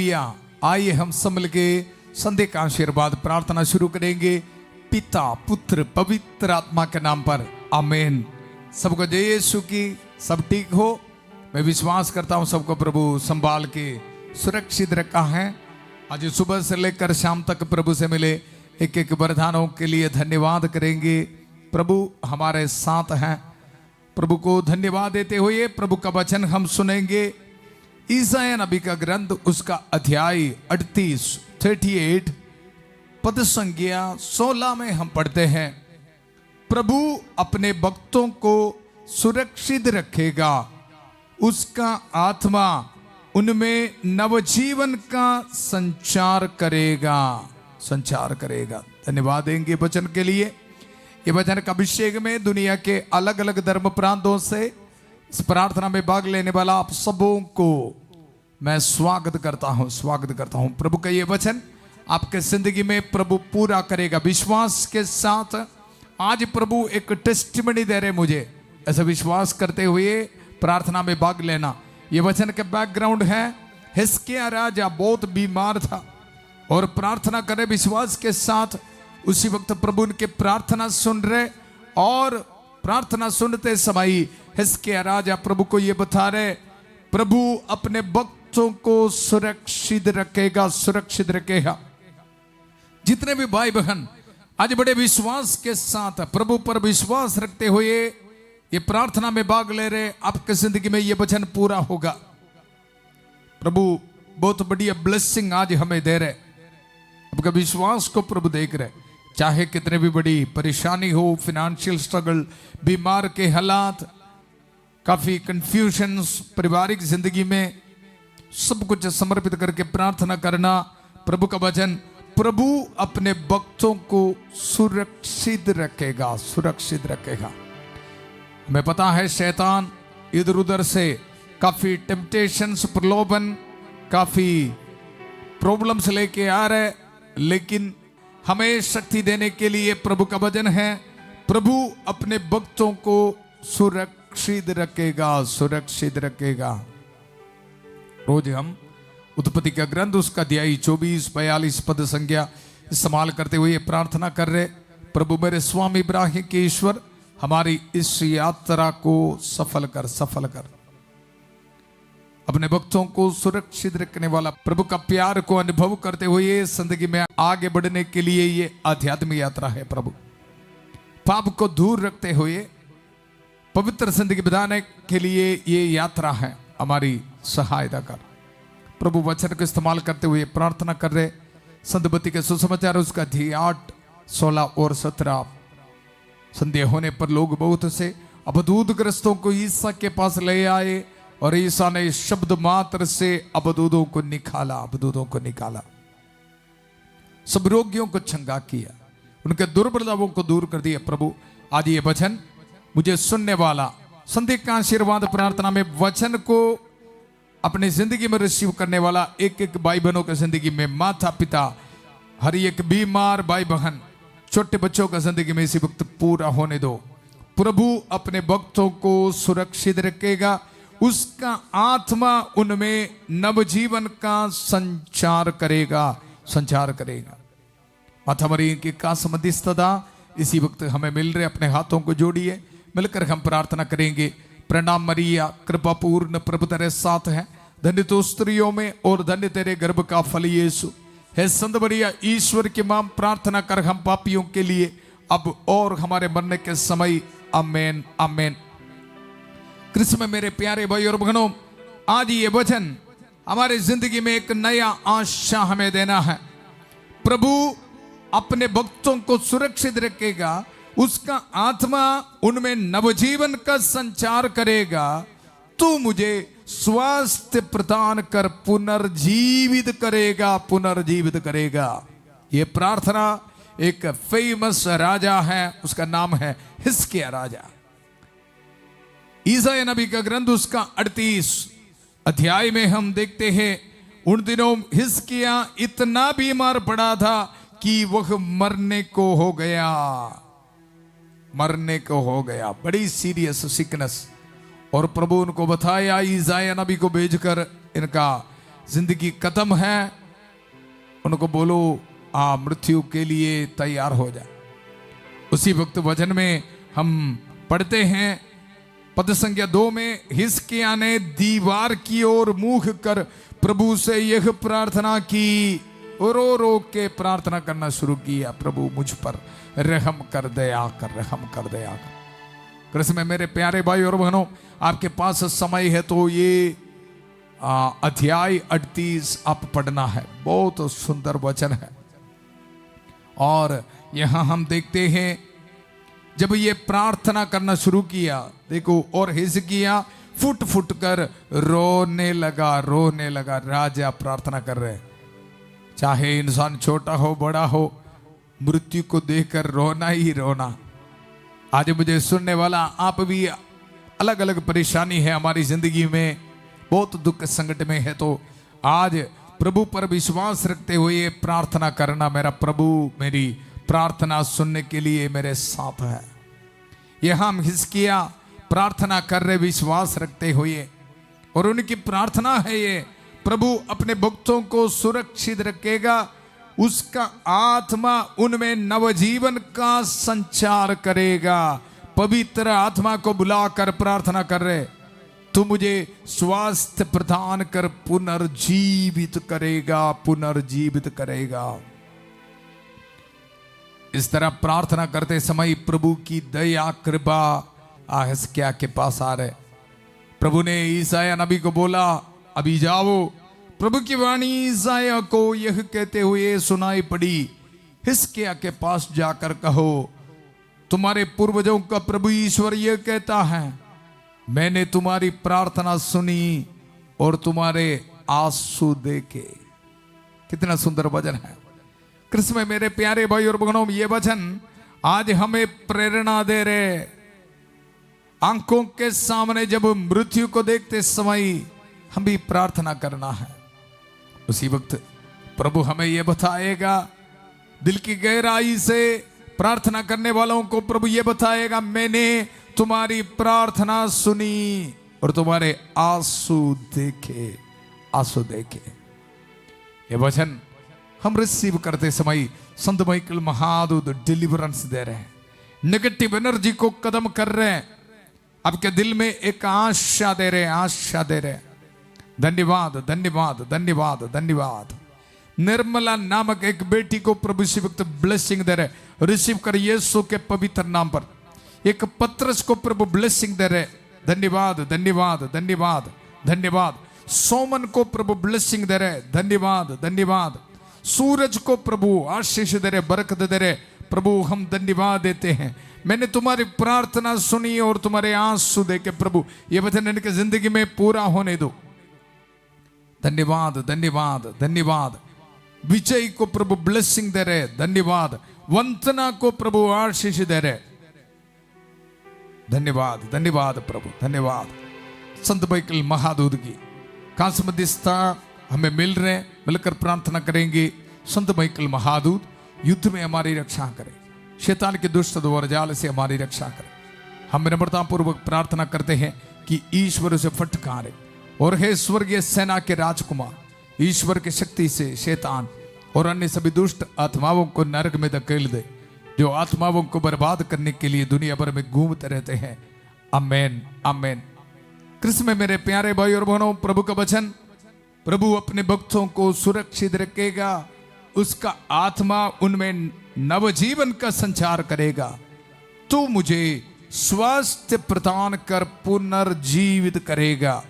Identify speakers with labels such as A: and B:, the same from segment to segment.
A: Hallelujah. आइए हम सब मिलके संध्या का आशीर्वाद प्रार्थना शुरू करेंगे पिता पुत्र पवित्र आत्मा के नाम पर, आमीन। सबको जय यीशु की। सब ठीक हो, मैं विश्वास करता हूँ सबको प्रभु संभाल के सुरक्षित रखा है। आज सुबह से लेकर शाम तक प्रभु से मिले एक एक वरदानों के लिए धन्यवाद करेंगे। प्रभु हमारे साथ हैं। प्रभु को धन्यवाद देते हुए प्रभु का वचन हम सुनेंगे। ईसाया नबी का ग्रंथ उसका अध्याय 38 पद संख्या 16 में हम पढ़ते हैं, प्रभु अपने भक्तों को सुरक्षित रखेगा, उसका आत्मा उनमें नवजीवन का संचार करेगा। धन्यवाद देंगे वचन के लिए। ये वचन का अभिषेक में दुनिया के अलग अलग धर्म प्रांतों से इस प्रार्थना में भाग लेने वाला आप सबों को मैं स्वागत करता हूं। प्रभु का ये वचन आपके जिंदगी में प्रभु पूरा करेगा विश्वास के साथ। आज प्रभु एक टेस्टिमनी दे रहे मुझे, ऐसा विश्वास करते हुए प्रार्थना में भाग लेना। ये वचन के बैकग्राउंड है, हिजकिय्याह राजा बहुत बीमार था और प्रार्थना करे विश्वास के साथ। उसी वक्त प्रभु उनके प्रार्थना सुन रहे और प्रार्थना सुनते समय हिजकिय्याह राजा प्रभु को ये बता रहे, प्रभु अपने भक्तों को सुरक्षित रखेगा। जितने भी भाई बहन आज बड़े विश्वास के साथ प्रभु पर विश्वास रखते हुए ये प्रार्थना में भाग ले रहे, आपके जिंदगी में ये वचन पूरा होगा। प्रभु बहुत बढ़िया ब्लेसिंग आज हमें दे रहे। आपका विश्वास को प्रभु देख रहे। चाहे कितने भी बड़ी परेशानी हो, फिनेंशियल स्ट्रगल, बीमार के हालात, काफी कंफ्यूजन्स पारिवारिक जिंदगी में, सब कुछ समर्पित करके प्रार्थना करना। प्रभु का वचन, प्रभु अपने भक्तों को सुरक्षित रखेगा। हमें पता है शैतान इधर उधर से काफी टेम्पटेशंस, प्रलोभन, काफी प्रॉब्लम्स लेके आ रहे, लेकिन हमें शक्ति देने के लिए प्रभु का वचन है, प्रभु अपने भक्तों को सुरक्षित रखेगा। रोज हम उत्पत्ति का ग्रंथ उसका अध्याय 24-42 पद संख्या इस्तेमाल करते हुए प्रार्थना कर रहे, प्रभु मेरे स्वामी इब्राहिम के ईश्वर हमारी इस यात्रा को सफल कर। अपने भक्तों को सुरक्षित रखने वाला प्रभु का प्यार को अनुभव करते हुए जिंदगी में आगे बढ़ने के लिए ये आध्यात्मिक यात्रा है। प्रभु पाप को दूर रखते हुए पवित्र जिंदगी बिताने के लिए ये यात्रा है, हमारी सहायता कर। प्रभु वचन को इस्तेमाल करते हुए प्रार्थना कर रहे, संतबत्ती के सुसमाचार उसका अध्याय 8, 16 और 17। संध्या होने पर लोग बहुत से अबदूत ग्रस्तों को ईसा के पास ले आए और ईसा ने शब्द मात्र से अबदूतों को निकाला। सब रोगियों को चंगा किया, उनके दुर्बलताओं को दूर कर दिया। प्रभु आज ये वचन मुझे सुनने वाला संध्या का आशीर्वाद प्रार्थना में वचन को अपनी जिंदगी में रिसीव करने वाला एक एक भाई बहनों की जिंदगी में, माता पिता, हर एक बीमार भाई बहन, छोटे बच्चों का जिंदगी में इसी वक्त पूरा होने दो। प्रभु अपने भक्तों को सुरक्षित रखेगा, उसका आत्मा उनमें नवजीवन का संचार करेगा। माता मरियम की का मध्यस्थता इसी वक्त हमें मिल रहे। अपने हाथों को जोड़िए, मिलकर हम प्रार्थना करेंगे। प्रणाम मरिया, कृपा पूर्ण प्रभु तेरे साथ है, धन्य तो स्त्रियों में और धन्य तेरे गर्भ का फल यीशु है। संत मरिया ईश्वर की मां, प्रार्थना कर हम पापियों के लिए अब और हमारे मरने के समय। आमेन। कृष्ण में मेरे प्यारे भाई और बहनों, आज ये वचन हमारे जिंदगी में एक नया आशा हमें देना है। प्रभु अपने भक्तों को सुरक्षित रखेगा, उसका आत्मा उनमें नवजीवन का संचार करेगा। तू मुझे स्वास्थ्य प्रदान कर पुनर्जीवित करेगा। ये प्रार्थना एक फेमस राजा है, उसका नाम है हिजकिय्याह राजा। ईसाया नबी का ग्रंथ उसका 38 अध्याय में हम देखते हैं, उन दिनों हिजकिय्याह इतना बीमार पड़ा था कि वह मरने को हो गया, बड़ी सीरियस सिकनेस। और प्रभु उनको बताया ईसाया नबी को भेजकर इनका जिंदगी खत्म है, उनको बोलो आ मृत्यु के लिए तैयार हो जाए। उसी वक्त वचन में हम पढ़ते हैं पद संख्या 2 में, हिजकिय्याह ने दीवार की ओर मुंह कर प्रभु से यह प्रार्थना की, रो रो के प्रार्थना करना शुरू किया, प्रभु मुझ पर रहम कर दया कर, रहम कर दया कर। कृष्ण में मेरे प्यारे भाई और बहनों, आपके पास समय है तो ये अध्याय 38 आप पढ़ना है, बहुत सुंदर वचन है। और यहां हम देखते हैं जब ये प्रार्थना करना शुरू किया, देखो, और हिजकिय्याह फुट फुट कर रोने लगा, रोने लगा। राजा प्रार्थना कर रहे, चाहे इंसान छोटा हो बड़ा हो, मृत्यु को देखकर रोना ही रोना। आज मुझे सुनने वाला आप भी अलग अलग परेशानी है हमारी जिंदगी में, बहुत दुख संकट में है, तो आज प्रभु पर विश्वास रखते हुए प्रार्थना करना, मेरा प्रभु मेरी प्रार्थना सुनने के लिए मेरे साथ है। यह हम हिजकिय्याह प्रार्थना कर रहे विश्वास रखते हुए, और उनकी प्रार्थना है ये, प्रभु अपने भक्तों को सुरक्षित रखेगा, उसका आत्मा उनमें नवजीवन का संचार करेगा। पवित्र आत्मा को बुलाकर प्रार्थना कर रहे, तू मुझे स्वास्थ्य प्रदान कर पुनर्जीवित करेगा, पुनर्जीवित करेगा। इस तरह प्रार्थना करते समय प्रभु की दया कृपा हिजकिय्याह के पास आ रहे। प्रभु ने ईसाया नबी को बोला, अभी जाओ। प्रभु की वाणी ईसाया को यह कहते हुए सुनाई पड़ी, हिजकिय्याह के पास जाकर कहो, तुम्हारे पूर्वजों का प्रभु ईश्वर यह कहता है, मैंने तुम्हारी प्रार्थना सुनी और तुम्हारे आंसू देखे। कितना सुंदर वचन है। कृष्ण में मेरे प्यारे भाई और बहनों, ये वचन आज हमें प्रेरणा दे रहे। आंखों के सामने जब मृत्यु को देखते समय हम भी प्रार्थना करना है, उसी वक्त प्रभु हमें यह बताएगा, दिल की गहराई से प्रार्थना करने वालों को प्रभु यह बताएगा, मैंने तुम्हारी प्रार्थना सुनी और तुम्हारे आंसू देखे, आंसू देखे। ये वचन हम रिसीव करते समय संत माइकल महादूत डिलीवरेंस दे रहे हैं, नेगेटिव एनर्जी को खत्म कर रहे हैं, आपके दिल में एक आशा दे रहे हैं, आशा दे रहे हैं। धन्यवाद धन्यवाद धन्यवाद धन्यवाद। निर्मला नामक एक बेटी को प्रभु इसी वक्त ब्लेसिंग दे रहे, रिसीव कर यीशु के पवित्र नाम पर। एक पत्रस को प्रभु ब्लेसिंग दे रहे, धन्यवाद धन्यवाद धन्यवाद धन्यवाद। सोमन को प्रभु ब्लेसिंग दे रहे, धन्यवाद धन्यवाद। सूरज को प्रभु आशीष दे रहे, बरकत दे रहे, प्रभु हम धन्यवाद देते हैं, मैंने तुम्हारी प्रार्थना सुनी और तुम्हारे आंसू देखे। प्रभु ये वचन इनके जिंदगी में पूरा होने दो। धन्यवाद धन्यवाद धन्यवाद। विजय को प्रभु ब्लेसिंग दे रहे, धन्यवाद। वंदना को प्रभु आशीष दे रहे, धन्यवाद धन्यवाद प्रभु, धन्यवाद। संत माइकल महादूत की कांस्य मध्यस्थता हमें मिल रहे, मिलकर प्रार्थना करेंगे। संत माइकल महादूत युद्ध में हमारी रक्षा करें, शैतान के दुष्ट द्वार जाल से हमारी रक्षा करें। हम नम्रता पूर्वक प्रार्थना करते हैं कि ईश्वर से फटकारे, और हे स्वर्गीय सेना के राजकुमार, ईश्वर की शक्ति से शैतान और अन्य सभी दुष्ट आत्माओं को नरक में धकेल दे, जो आत्माओं को बर्बाद करने के लिए दुनिया भर में घूमते रहते हैं। आमेन आमेन। कृष्ण में मेरे प्यारे भाई और बहनों, प्रभु का वचन, प्रभु अपने भक्तों को सुरक्षित रखेगा, उसका आत्मा उनमें नवजीवन का संचार करेगा। तू मुझे स्वास्थ्य प्रदान कर पुनर्जीवित करेगा।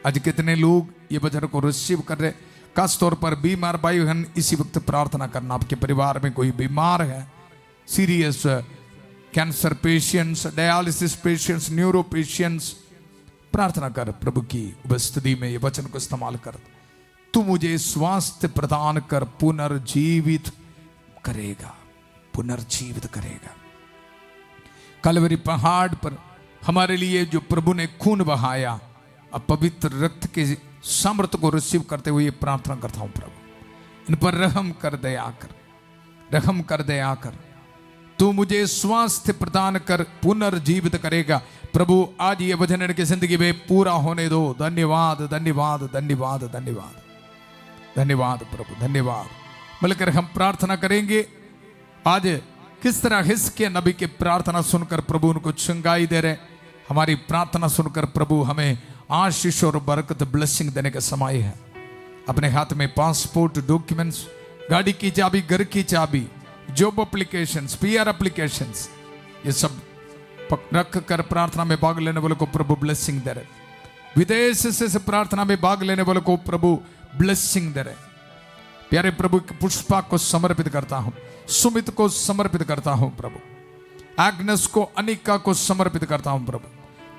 A: आज कितने लोग ये वचन को रिसीव कर रहे, खास तौर पर बीमार भाई बहन, इसी वक्त प्रार्थना करना। आपके परिवार में कोई बीमार है, serious cancer patients, dialysis patients, neuro patients, प्रार्थना कर प्रभु की उपस्थिति में ये वचन को इस्तेमाल कर, तू मुझे स्वास्थ्य प्रदान कर पुनर्जीवित करेगा, पुनर्जीवित करेगा। कलवरी पहाड़ पर हमारे लिए जो प्रभु ने खून बहाया, अब पवित्र रक्त के सामर्थ्य को रिसीव करते हुए प्रार्थना करता हूं, प्रभु इन पर रहम कर दया कर, रहम कर दया कर। तू मुझे स्वास्थ्य प्रदान कर पुनर्जीवित करेगा। प्रभु आज ये वचन इनकी जिंदगी में पूरा होने दो। धन्यवाद धन्यवाद धन्यवाद धन्यवाद। धन्यवाद प्रभु, धन्यवाद। मिलकर हम प्रार्थना करेंगे। आज किस तरह हिजकिय्याह नबी की प्रार्थना सुनकर प्रभु उनको चंगाई दे रहे। हमारी प्रार्थना सुनकर प्रभु हमें आशीष और बरकत ब्लेसिंग देने का समय है। अपने हाथ में पासपोर्ट, डॉक्यूमेंट्स, गाड़ी की चाबी, घर की चाबी, जॉब एप्लीकेशंस, पीआर एप्लीकेशंस, ये सब रख कर प्रार्थना में भाग लेने वालों को प्रभु ब्लेसिंग दे रहे। विदेश से प्रार्थना में भाग लेने वालों को प्रभु ब्लेसिंग दे रहे। प्यारे प्रभु, पुष्पा को समर्पित करता हूं, सुमित को समर्पित करता हूं प्रभु, एग्नेस को, अनिका को समर्पित करता हूं प्रभु,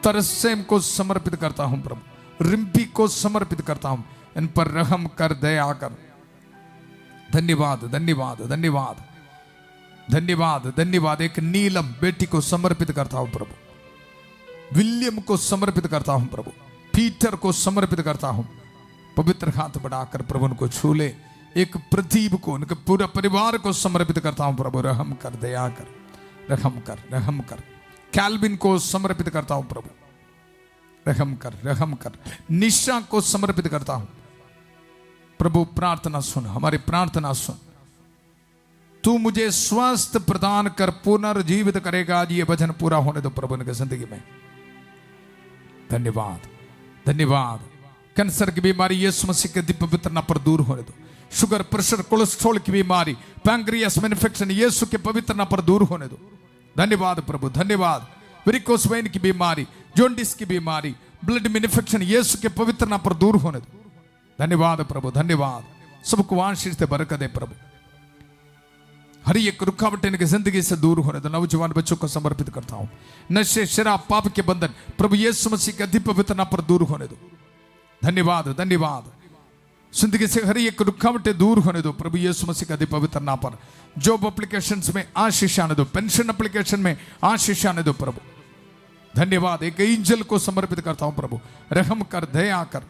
A: तरसेम को समर्पित करता हूं प्रभु, रिम्पी को समर्पित करता हूं। इन पर रहम कर, दया कर। धन्यवाद, धन्यवाद, धन्यवाद, धन्यवाद, धन्यवाद। एक नीलम बेटी को समर्पित करता हूं प्रभु, विलियम को समर्पित करता हूं प्रभु, पीटर को समर्पित करता हूं। पवित्र हाथ बढ़ाकर प्रभु उनको छू ले। एक प्रदीप को, उनके पूरा परिवार को समर्पित करता हूं प्रभु, रहम कर, दया कर, रहम कर, रहम कर। कैल्विन को समर्पित करता हूं प्रभु, रहम कर, रहम कर। निशा को समर्पित करता हूं प्रभु, प्रार्थना सुन, हमारी प्रार्थना सुन। तू मुझे स्वास्थ्य प्रदान कर पुनर्जीवित करेगा। आज ये वचन पूरा होने दो प्रभु उनकी जिंदगी में। धन्यवाद, धन्यवाद। कैंसर की बीमारी यीशु मसीह के दिव्य पवित्र नाम पर दूर होने दो। शुगर, प्रेशर, कोलेस्ट्रॉल की बीमारी, पैंक्रियास में इन्फेक्शन यीशु के पवित्र नाम पर दूर होने दो। धन्यवाद प्रभु, धन्यवाद। वेरिकोस वेन की बीमारी, जॉन्डिस की बीमारी, ब्लड में इन्फेक्शन यीशु के पवित्र नाम पर दूर होने दो। धन्यवाद प्रभु, धन्यवाद। सबको आशीष दे, बरकत दे प्रभु। हर एक रुकावट इनकी जिंदगी से दूर होने दो। नौजवान बच्चों को समर्पित करता हूं। नशे, शराब, पाप के बंधन प्रभु यीशु मसीह के दिव्य पवित्र नाम पर दूर होने दो। धन्यवाद, धन्यवाद। जिंदगी से हर एक रुकावटें दूर होने दो प्रभु यीशु मसीह के दिव्य पवित्र नाम पर। जॉब एप्लीकेशंस में आशीष आने दो, पेंशन एप्लीकेशन में आशीष आने दो प्रभु। धन्यवाद। एक एंजल को समर्पित करता हूं प्रभु, रहम कर, दया कर।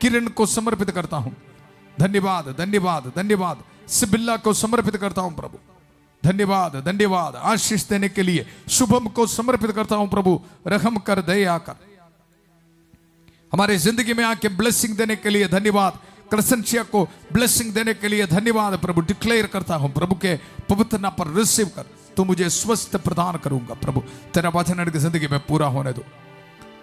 A: किरण को समर्पित करता हूं। धन्यवाद, धन्यवाद, धन्यवाद। सिबिल्ला को समर्पित करता हूं प्रभु, धन्यवाद, धन्यवाद। आशीष देने के लिए शुभम को समर्पित करता हूं प्रभु, रहम कर, दया कर। हमारे जिंदगी में आके ब्लेसिंग देने के लिए धन्यवाद। क्रसेंशिया को ब्लेसिंग देने के लिए धन्यवाद प्रभु। डिक्लेयर करता हूं प्रभु के पवित्र नाम पर रिसीव कर। तू मुझे स्वस्थ प्रदान करूंगा प्रभु, तेरा वचन की जिंदगी में पूरा होने दो।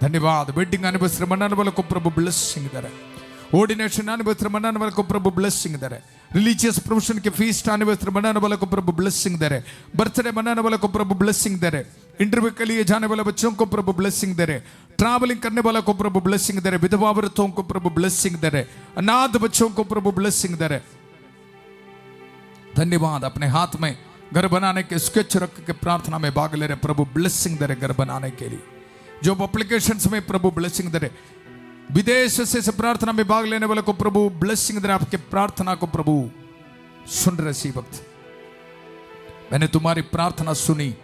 A: धन्यवाद। वेडिंग एनिवर्सरी मनाने वालों को प्रभु ब्लेसिंग दे रहे। ऑर्डिनेशन एनिवर्सरी मनाने वालों को प्रभु ब्लेसिंग दे रहे। रिलीजियस प्रोफेशन के फीस्ट एनिवर्सरी मनाने वालों को प्रभु ब्लेसिंग दे रहे। बर्थडे मनाने वालों को प्रभु ब्लेसिंग दे रहे। इंटरव्यू के लिए जाने वाले बच्चों को प्रभु ब्लेसिंग दे रहे। ट्रैवलिंग करने वालों को प्रभु ब्लेसिंग दे रहे। विधवा औरतों को प्रभु ब्लेसिंग दे रहे। अनाथ बच्चों को प्रभु ब्लेसिंग दे रहे। धन्यवाद। अपने हाथ में घर बनाने के स्केच रख के प्रार्थना में भाग ले रहे प्रभु, ब्लेसिंग दे रहे घर बनाने के लिए। जो एप्लीकेशंस में प्रभु ब्लेसिंग दे रहे। विदेश से प्रार्थना में भाग लेने वाले को प्रभु ब्लेसिंग दे रहे। आपके प्रार्थना को प्रभु सुन रहे। इसी वक्त मैंने तुम्हारी प्रार्थना सुनी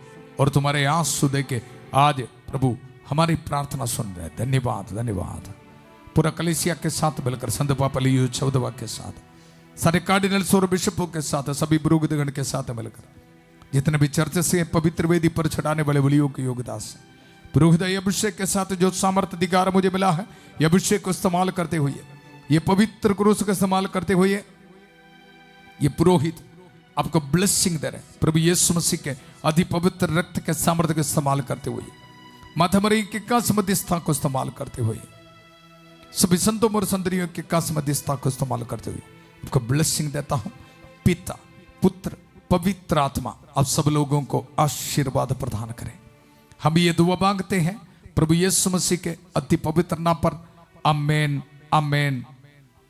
A: और तुम्हारे आंसू देके आज प्रभु हमारी प्रार्थना सुन रहे। धन्यवाद, धन्यवाद। पूरा कलीसिया के साथ मिलकर संत पापा लियो चौदवा के साथ, सारे कार्डिनल्स और बिशपों के साथ, सभी पुरोहितगण के साथ मिलकर, जितने भी चर्च से पवित्र वेदी पर चढ़ाने वाले बलियों के योगदान से, पुरोहित अभिषेक के साथ जो सामर्थ अधिकार मुझे मिला है, ये अभिषेक को इस्तेमाल करते हुए, ये पवित्र क्रूस का इस्तेमाल करते हुए, ये पुरोहित आपको ब्लेसिंग दे रहे प्रभु यीशु मसीह के अति पवित्र रक्त के सामर्थ्य का इस्तेमाल करते हुए, माता मरियम के कास मध्यस्थता को इस्तेमाल करते हुए, सभी संतों और संतरियों के कास मध्यस्थता को इस्तेमाल करते हुए आपको ब्लेसिंग देता हूं। पिता, पुत्र, पवित्र आत्मा आप सब लोगों को आशीर्वाद प्रदान करें। हम ये दुआ मांगते हैं प्रभु यीशु मसीह के अति पवित्र नाम पर, आमेन, आमेन।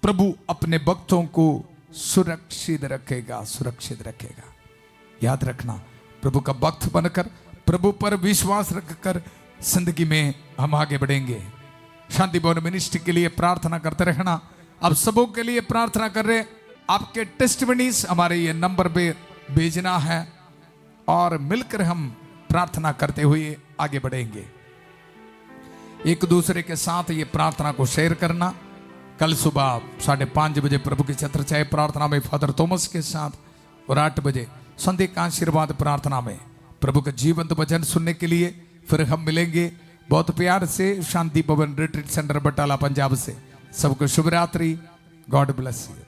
A: प्रभु अपने भक्तों को सुरक्षित रखेगा, सुरक्षित रखेगा। याद रखना, प्रभु का भक्त बनकर, प्रभु पर विश्वास रखकर जिंदगी में हम आगे बढ़ेंगे। शांति भवन मिनिस्ट्री के लिए प्रार्थना करते रहना। आप सबों के लिए प्रार्थना कर रहे। आपके टेस्टिमनीज हमारे ये नंबर पे भेजना है और मिलकर हम प्रार्थना करते हुए आगे बढ़ेंगे। एक दूसरे के साथ ये प्रार्थना को शेयर करना। कल सुबह 5:30 बजे प्रभु की छत्रछाया प्रार्थना में फादर थॉमस के साथ और 8 बजे संध्या का आशीर्वाद प्रार्थना में प्रभु का जीवंत वचन सुनने के लिए फिर हम मिलेंगे। बहुत प्यार से शांति भवन रिट्रीट सेंटर बटाला पंजाब से सबको शुभ रात्रि। God bless you.